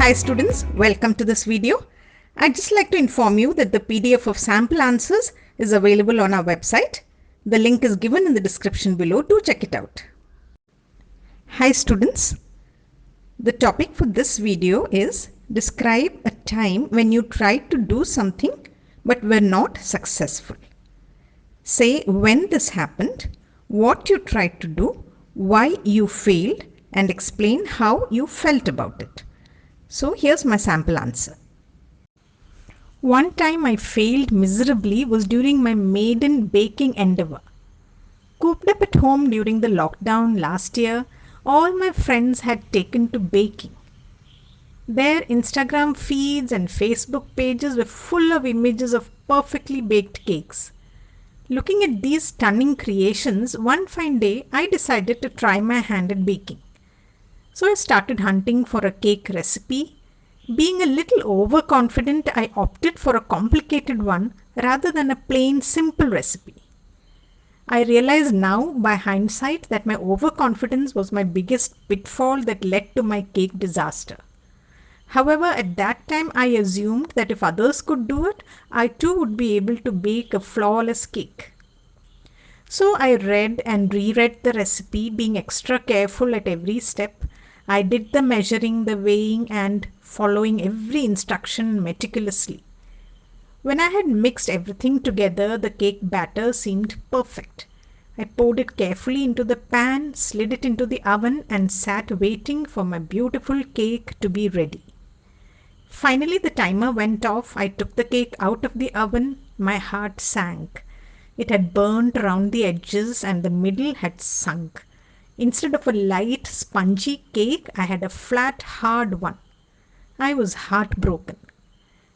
Hi students, welcome to this video. I'd just like to inform you that the PDF of sample answers is available on our website. The link is given in the description below. Do check it out. Hi students, the topic for this video is describe a time when you tried to do something but were not successful. Say when this happened, what you tried to do, why you failed, and explain how you felt about it. So here's my sample answer. One time I failed miserably was during my maiden baking endeavor. Cooped up at home during the lockdown last year, all my friends had taken to baking. Their Instagram feeds and Facebook pages were full of images of perfectly baked cakes. Looking at these stunning creations, one fine day I decided to try my hand at baking. So I started hunting for a cake recipe. Being a little overconfident, I opted for a complicated one rather than a plain simple recipe. I realize now by hindsight that my overconfidence was my biggest pitfall that led to my cake disaster. However, at that time I assumed that if others could do it, I too would be able to bake a flawless cake. So I read and reread the recipe, being extra careful at every step. I did the measuring, the weighing, and following every instruction meticulously. When I had mixed everything together, the cake batter seemed perfect. I poured it carefully into the pan, slid it into the oven, and sat waiting for my beautiful cake to be ready. Finally, the timer went off. I took the cake out of the oven. My heart sank. It had burned around the edges and the middle had sunk. Instead of a light, spongy cake, I had a flat, hard one. I was heartbroken.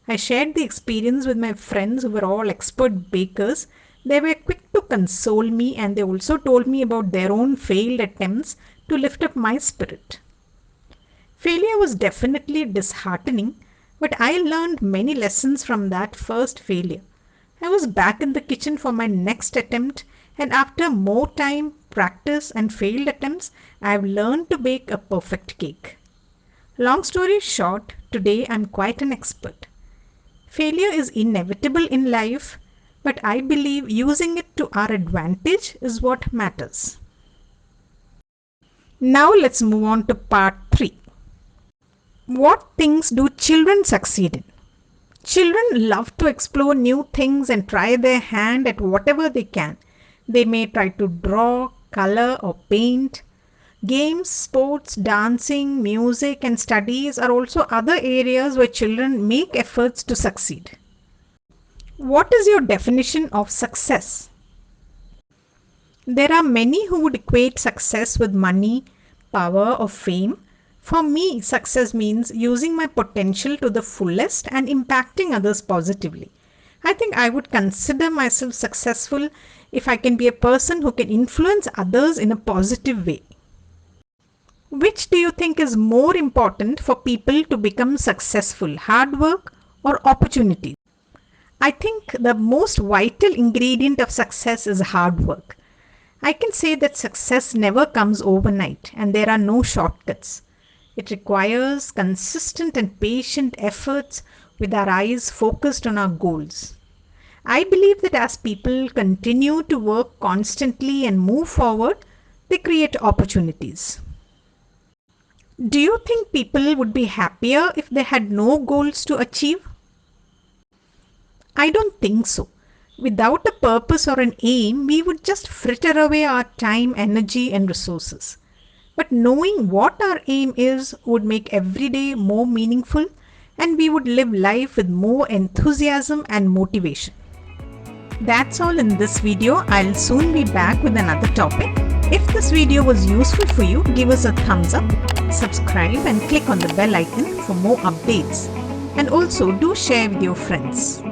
I shared the experience with my friends who were all expert bakers. They were quick to console me, and they also told me about their own failed attempts to lift up my spirit. Failure was definitely disheartening, but I learned many lessons from that first failure. I was back in the kitchen for my next attempt, and after more time, practice, and failed attempts, I have learned to bake a perfect cake. Long story short, today I'm quite an expert. Failure is inevitable in life, but I believe using it to our advantage is what matters. Now let's move on to part 3. What things do children succeed in? Children love to explore new things and try their hand at whatever they can. They may try to draw, color, or paint. Games, sports, dancing, music, and studies are also other areas where children make efforts to succeed. What is your definition of success? There are many who would equate success with money, power, or fame. For me, success means using my potential to the fullest and impacting others positively. I think I would consider myself successful if I can be a person who can influence others in a positive way. Which do you think is more important for people to become successful, hard work or opportunities? I think the most vital ingredient of success is hard work. I can say that success never comes overnight and there are no shortcuts. It requires consistent and patient efforts with our eyes focused on our goals. I believe that as people continue to work constantly and move forward, they create opportunities. Do you think people would be happier if they had no goals to achieve? I don't think so. Without a purpose or an aim, we would just fritter away our time, energy, and resources. But knowing what our aim is would make every day more meaningful, and we would live life with more enthusiasm and motivation. That's all in this video. I'll soon be back with another topic. If this video was useful for you, give us a thumbs up, subscribe, and click on the bell icon for more updates. And also do share with your friends.